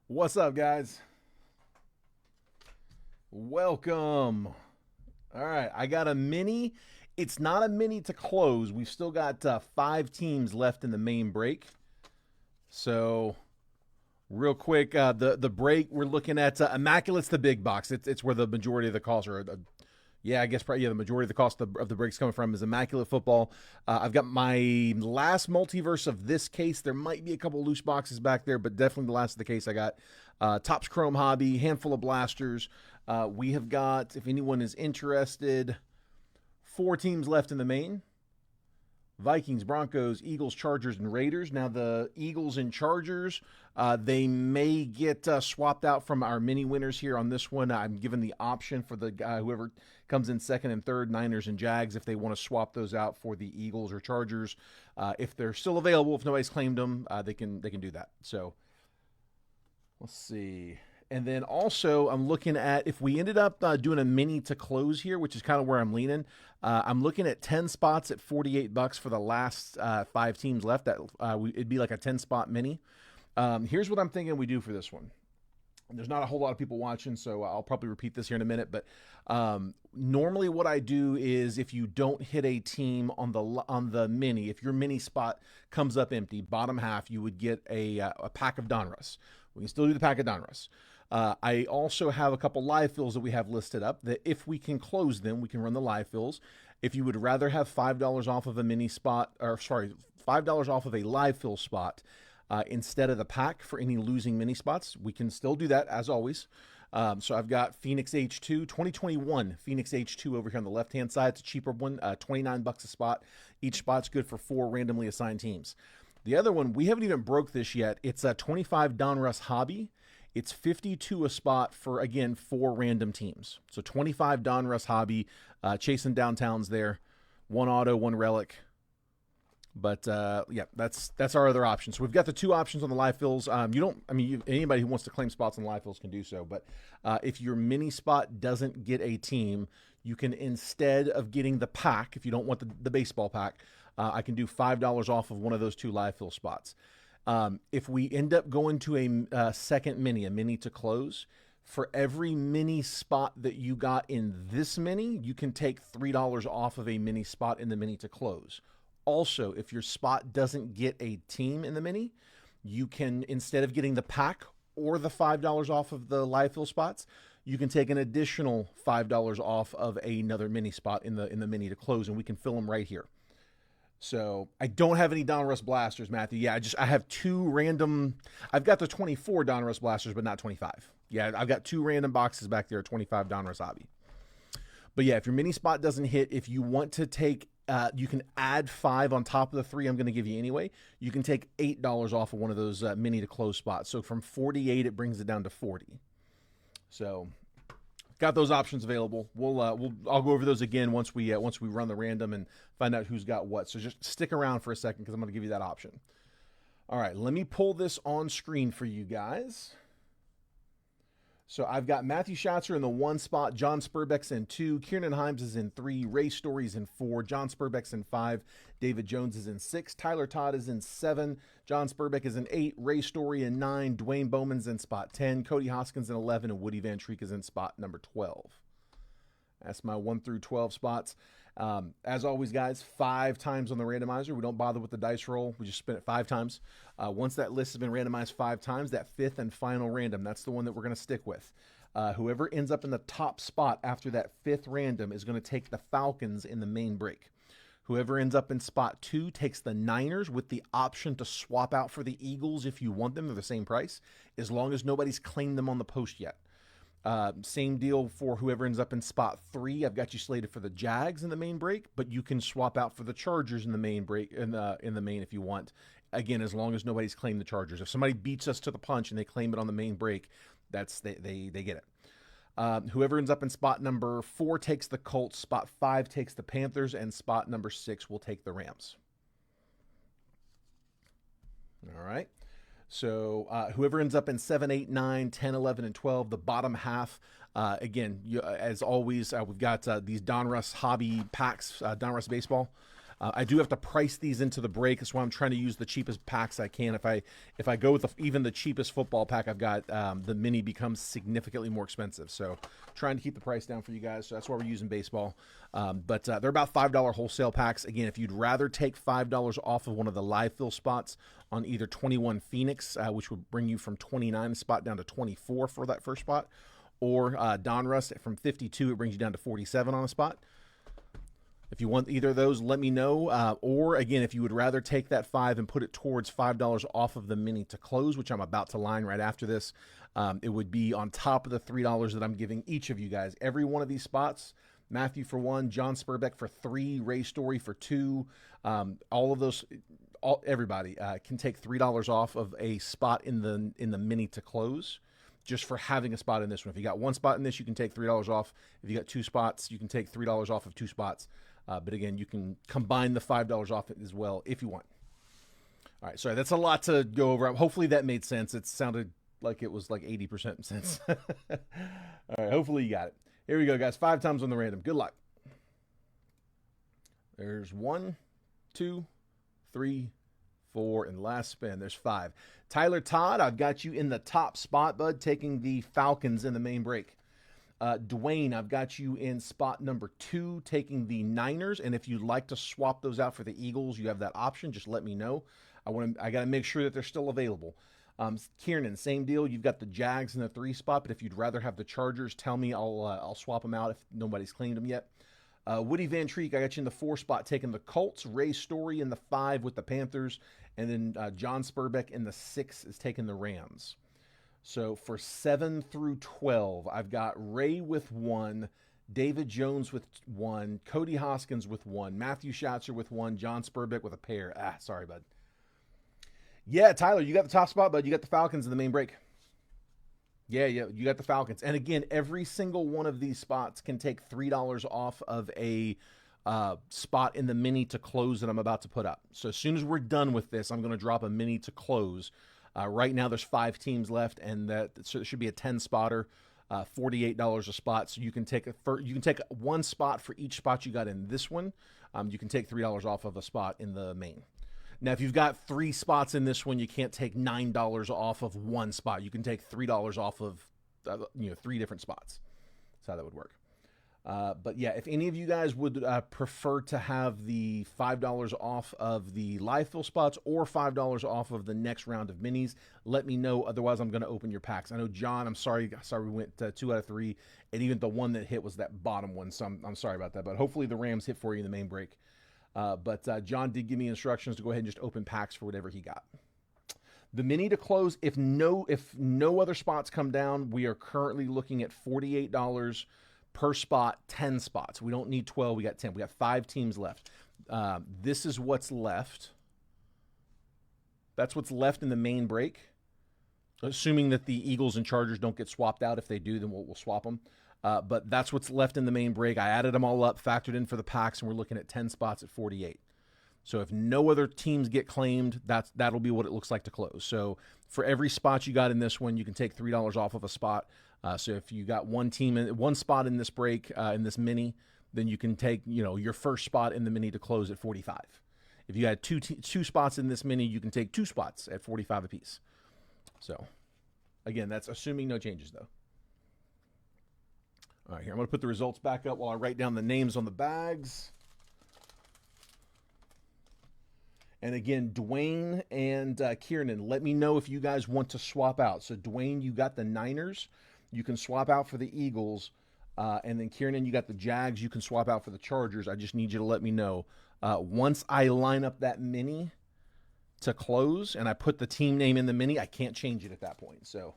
What's up, guys? Welcome. All right, I got a mini. It's not a mini to close. We've still got 5 teams left in the main break. So, real quick, the break we're looking at Immaculate's the big box. It's where the majority of the calls are. Yeah, I guess probably the majority of the cost of the breaks coming from is Immaculate Football. I've got my last multiverse of this case. There might be a couple loose boxes back there, but definitely the last of the case I got. Topps Chrome Hobby, handful of blasters. We have got, if anyone is interested, 4 teams left in the main. Vikings, Broncos, Eagles, Chargers, and Raiders. Now, the Eagles and Chargers, they may get swapped out from our mini winners here on this one. I'm given the option for the guy, whoever comes in second and third, Niners and Jags, if they want to swap those out for the Eagles or Chargers. If they're still available, if nobody's claimed them, they can do that. So, let's see. And then also, I'm looking at if we ended up doing a mini to close here, which is kind of where I'm leaning. I'm looking at 10 spots at $48 for the last 5 teams left. That it'd be like a 10-spot mini. Here's what I'm thinking we do for this one. There's not a whole lot of people watching, so I'll probably repeat this here in a minute. But normally, what I do is if you don't hit a team on the mini, if your mini spot comes up empty, bottom half, you would get a pack of Donruss. We can still do the pack of Donruss. I also have a couple live fills that we have listed up that if we can close them, we can run the live fills. If you would rather have $5 off of a mini spot, or sorry, $5 off of a live fill spot instead of the pack for any losing mini spots, we can still do that as always. So I've got Phoenix H2, 2021 Phoenix H2 over here on the left-hand side. It's a cheaper one, $29 a spot. Each spot's good for 4 randomly assigned teams. The other one, we haven't even broke this yet. It's a 25 Donruss Hobby. It's 52 a spot for, again, 4 random teams. So 25 Donruss Hobby, chasing downtowns there. 1 auto, 1 relic. But yeah, that's our other option. So we've got the 2 options on the live fills. Anybody who wants to claim spots on live fills can do so. But if your mini spot doesn't get a team, you can, instead of getting the pack, if you don't want the baseball pack, I can do $5 off of one of those 2 live fill spots. If we end up going to a second mini, a mini to close, for every mini spot that you got in this mini, you can take $3 off of a mini spot in the mini to close. Also, if your spot doesn't get a team in the mini, you can, instead of getting the pack or the $5 off of the live fill spots, you can take an additional $5 off of another mini spot in the mini to close, and we can fill them right here. So I don't have any Donruss blasters, Matthew. Yeah, I have 2 random. I've got the 24 Donruss blasters, but not 25. Yeah, I've got 2 random boxes back there, 25 Donruss Hobby. But yeah, if your mini spot doesn't hit, if you want to take, you can add 5 on top of the 3 I'm going to give you anyway. You can take $8 off of one of those mini to close spots. So from 48, it brings it down to 40. So got those options available. I'll go over those again once we run the random and find out who's got what. So just stick around for a second because I'm going to give you that option. All right, let me pull this on screen for you guys. So I've got Matthew Schatzer in the 1 spot, John Spurbeck's in 2, Kieran Himes is in 3, Ray Story's in 4, John Spurbeck's in 5, David Jones is in 6, Tyler Todd is in 7, John Spurbeck is in 8, Ray Story in 9, Dwayne Bowman's in spot 10, Cody Hoskins in 11, and Woody Van Treek is in spot number 12. That's my 1 through 12 spots. As always, guys, 5 times on the randomizer. We don't bother with the dice roll. We just spin it 5 times. Once that list has been randomized 5 times, that 5th and final random, that's the one that we're going to stick with. Whoever ends up in the top spot after that 5th random is going to take the Falcons in the main break. Whoever ends up in spot 2 takes the Niners with the option to swap out for the Eagles if you want them. They're the same price, as long as nobody's claimed them on the post yet. Same deal for whoever ends up in spot 3. I've got you slated for the Jags in the main break, but you can swap out for the Chargers in the main break in the main if you want. Again, as long as nobody's claimed the Chargers. If somebody beats us to the punch and they claim it on the main break, they get it. Whoever ends up in spot number 4 takes the Colts, spot 5 takes the Panthers, and spot number 6 will take the Rams. All right. So whoever ends up in 7, 8, 9, 10, 11, and 12, the bottom half, again, as always, we've got these Donruss Hobby packs, Donruss Baseball. I do have to price these into the break. That's why I'm trying to use the cheapest packs I can. If I go with even the cheapest football pack I've got, the mini becomes significantly more expensive. So trying to keep the price down for you guys. So that's why we're using baseball. But they're about $5 wholesale packs. Again, if you'd rather take $5 off of one of the live fill spots on either 21 Phoenix, which would bring you from 29 spot down to 24 for that first spot, or Donruss from 52, it brings you down to 47 on a spot. If you want either of those, let me know. Or, again, if you would rather take that $5 and put it towards $5 off of the mini to close, which I'm about to line right after this, it would be on top of the $3 that I'm giving each of you guys. Every one of these spots, Matthew for 1, John Spurbeck for 3, Ray Story for 2, all of those, everybody can take $3 off of a spot in the mini to close, just for having a spot in this one. If you got one spot in this, you can take $3 off. If you got 2 spots, you can take $3 off of 2 spots. But again, you can combine the $5 off it as well if you want. All right, sorry, that's a lot to go over. Hopefully that made sense. It sounded like it was like 80% sense. All right, hopefully you got it. Here we go, guys. 5 times on the random. Good luck. There's 1, 2, 3, 4, and last spin. There's 5. Tyler Todd, I've got you in the top spot, bud, taking the Falcons in the main break. Dwayne, I've got you in spot number 2, taking the Niners. And if you'd like to swap those out for the Eagles, you have that option. Just let me know. I got to make sure that they're still available. Kieran, same deal. You've got the Jags in the 3 spot, but if you'd rather have the Chargers, tell me. I'll swap them out if nobody's claimed them yet. Woody Van Treek, I got you in the 4 spot, taking the Colts. Ray Story in the 5 with the Panthers. And then John Spurbeck in the 6 is taking the Rams. So for 7 through 12, I've got Ray with 1, David Jones with 1, Cody Hoskins with 1, Matthew Schatzer with 1, John Spurbeck with a pair. Sorry, bud. Yeah, Tyler, you got the top spot, bud. You got the Falcons in the main break. Yeah, you got the Falcons. And again, every single one of these spots can take $3 off of a spot in the mini to close that I'm about to put up. So as soon as we're done with this, I'm going to drop a mini to close. Right now, there's 5 teams left, and so it should be a 10-spotter, $48 a spot. So you can take one spot for each spot you got in this one. You can take $3 off of a spot in the main. Now, if you've got 3 spots in this one, you can't take $9 off of one spot. You can take $3 off of 3 different spots. That's how that would work. But yeah, if any of you guys would prefer to have the $5 off of the live fill spots or $5 off of the next round of minis, let me know. Otherwise, I'm going to open your packs. I know, John, I'm sorry we went 2 out of 3, and even the one that hit was that bottom one, so I'm sorry about that. But hopefully the Rams hit for you in the main break. But John did give me instructions to go ahead and just open packs for whatever he got. The mini to close, if no other spots come down, we are currently looking at $48 per spot, 10 spots. We don't need 12. We got 10. We got 5 teams left. This is what's left. That's what's left in the main break. Assuming that the Eagles and Chargers don't get swapped out. If they do, then we'll swap them. But that's what's left in the main break. I added them all up, factored in for the packs, and we're looking at 10 spots at 48. So if no other teams get claimed, that'll be what it looks like to close. So for every spot you got in this one, you can take $3 off of a spot. So if you got one spot in this break, in this mini, then you can take, your first spot in the mini to close at 45. If you had two spots in this mini, you can take 2 spots at 45 apiece. So again, that's assuming no changes though. All right, here, I'm going to put the results back up while I write down the names on the bags. And again, Dwayne and Kieran, let me know if you guys want to swap out. So Dwayne, you got the Niners. You can swap out for the Eagles. And then Kieran, you got the Jags. You can swap out for the Chargers. I just need you to let me know. Once I line up that mini to close and I put the team name in the mini, I can't change it at that point. So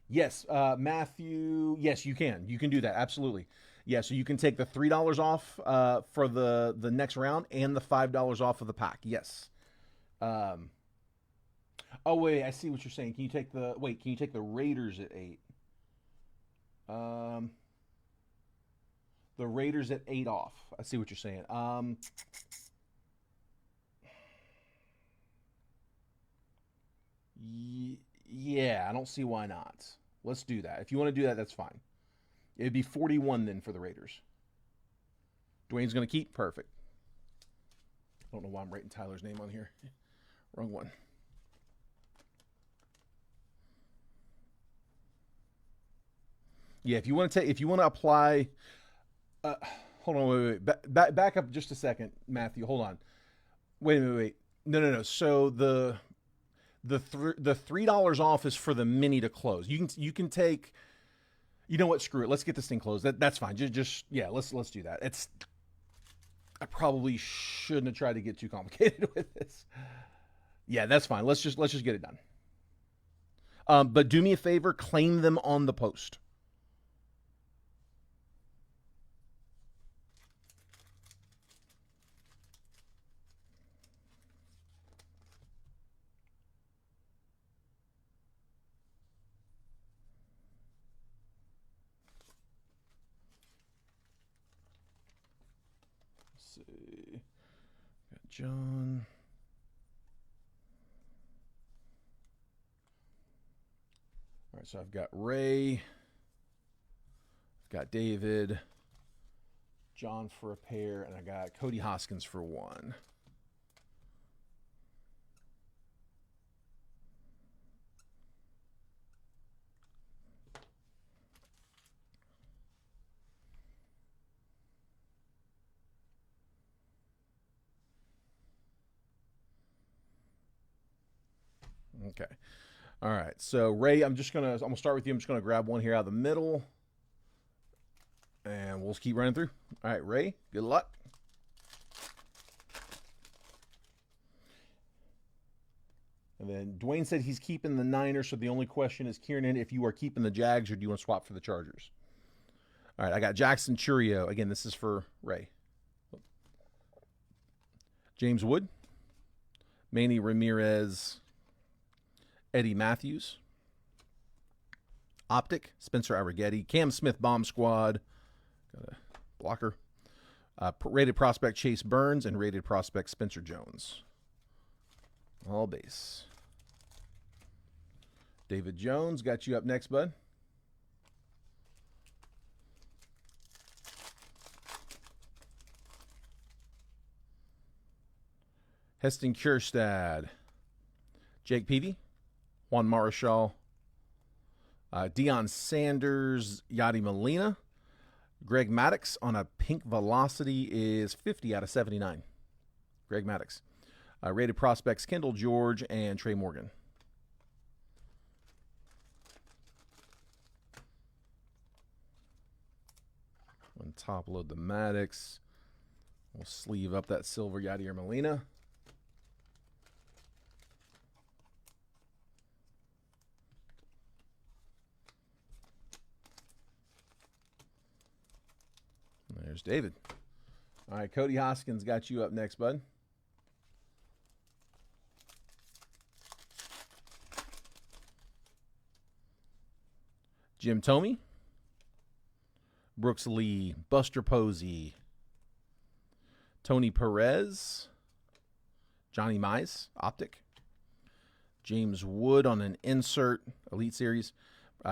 yes, Matthew, yes, you can. You can do that. Absolutely. Yeah, so you can take the $3 off for the next round and the $5 off of the pack. Yes. Oh, wait, I see what you're saying. Can you take the Raiders at 8? The Raiders at 8 off. I see what you're saying. Yeah, I don't see why not. Let's do that. If you want to do that, that's fine. It'd be 41 then for the Raiders. Dwayne's going to keep. Perfect. I don't know why I'm writing Tyler's name on here. Wrong one. Yeah, if you want to apply, hold on, wait. Back up just a second, Matthew. Hold on. Wait. No. So the $3 off is for the mini to close. You can take. You know what? Screw it. Let's get this thing closed. That's fine. Just yeah. Let's do that. I probably shouldn't have tried to get too complicated with this. Yeah, that's fine. Let's just get it done. But do me a favor, claim them on the post. Let's see. Got John. All right, so I've got Ray. I've got David. John for a pair, and I got Cody Hoskins for one. Okay. All right. So Ray, I'm gonna start with you. I'm just gonna grab one here out of the middle, and we'll just keep running through. All right, Ray. Good luck. And then Dwayne said he's keeping the Niners. So the only question is, Kieran, if you are keeping the Jags, or do you want to swap for the Chargers? All right. I got Jackson Churio. Again, this is for Ray. James Wood, Manny Ramirez, Eddie Matthews, Optic, Spencer Arrighetti, Cam Smith, Bomb Squad, got a blocker, rated prospect Chase Burns, and rated prospect Spencer Jones. All base. David Jones, got you up next, bud. Heston Kjerstad, Jake Peavy, Juan Marshall, Deion Sanders, Yadi Molina. Greg Maddox on a pink velocity is 50 out of 79. Greg Maddox. Rated prospects Kendall George and Trey Morgan. One top load the Maddox. We'll sleeve up that silver Yadier Molina. There's David. All right, Cody Hoskins got you up next, bud. Jim Tomey, Brooks Lee, Buster Posey, Tony Perez, Johnny Mize, Optic, James Wood on an insert, Elite Series,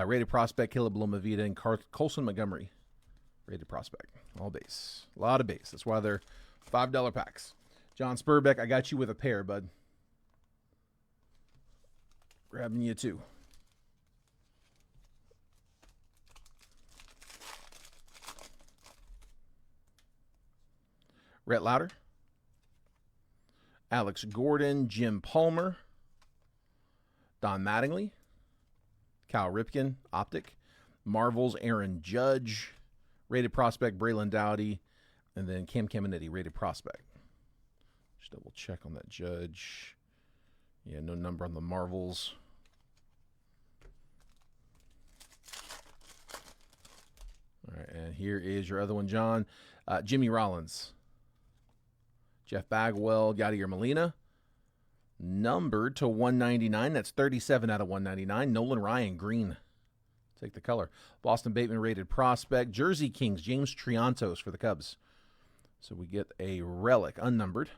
rated prospect Caleb Lomavita, and Colson Montgomery, rated prospect. All base. A lot of base. That's why they're $5 packs. John Spurbeck, I got you with a pair, bud. Grabbing you two. Rhett Lauder, Alex Gordon, Jim Palmer, Don Mattingly, Cal Ripken, Optic, Marvel's Aaron Judge, rated prospect Braylon Dowdy, and then Cam Caminetti, rated prospect. Just double check on that Judge. Yeah, no number on the Marvels. All right, and here is your other one, John. Jimmy Rollins, Jeff Bagwell, Yadier Molina, numbered to 199. That's 37 out of 199. Nolan Ryan, green. Take the color. Boston Bateman, rated prospect. Jersey Kings, James Triantos for the Cubs. So we get a relic, unnumbered.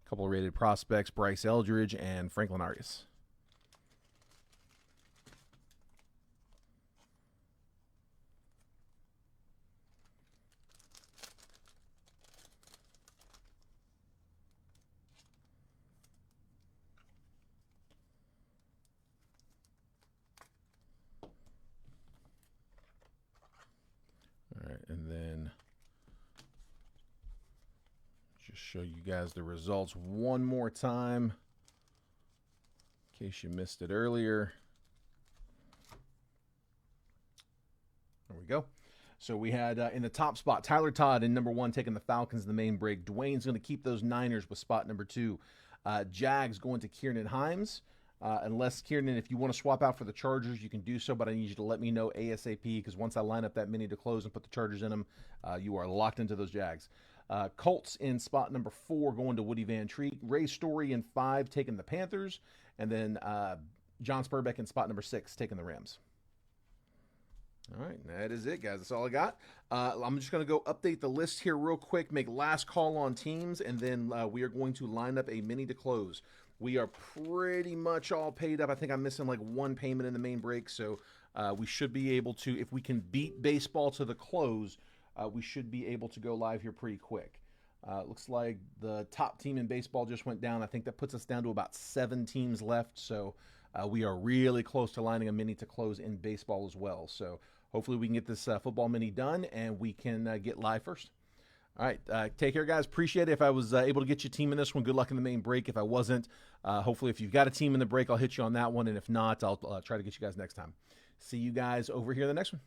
A couple of rated prospects, Bryce Eldridge and Franklin Arias. Just show you guys the results one more time in case you missed it earlier. There we go. So we had in the top spot, Tyler Todd in number 1 taking the Falcons in the main break. Dwayne's going to keep those Niners with spot number 2. Jags going to Kieran Himes. Unless, Kieran, if you want to swap out for the Chargers, you can do so, but I need you to let me know ASAP because once I line up that mini to close and put the Chargers in them, you are locked into those Jags. Colts in spot number 4 going to Woody Van Treek. Ray Story in 5 taking the Panthers. And then John Spurbeck in spot number 6 taking the Rams. All right, that is it, guys. That's all I got. I'm just going to go update the list here real quick, make last call on teams, and then we are going to line up a mini to close. We are pretty much all paid up. I think I'm missing like one payment in the main break, so we should be able to, if we can beat baseball to the close, we should be able to go live here pretty quick. Looks like the top team in baseball just went down. I think that puts us down to about 7 teams left, so we are really close to lining a mini to close in baseball as well. So hopefully we can get this football mini done and we can get live first. All right, take care, guys. Appreciate it. If I was able to get you a team in this one, good luck in the main break. If I wasn't, hopefully if you've got a team in the break, I'll hit you on that one. And if not, I'll try to get you guys next time. See you guys over here in the next one.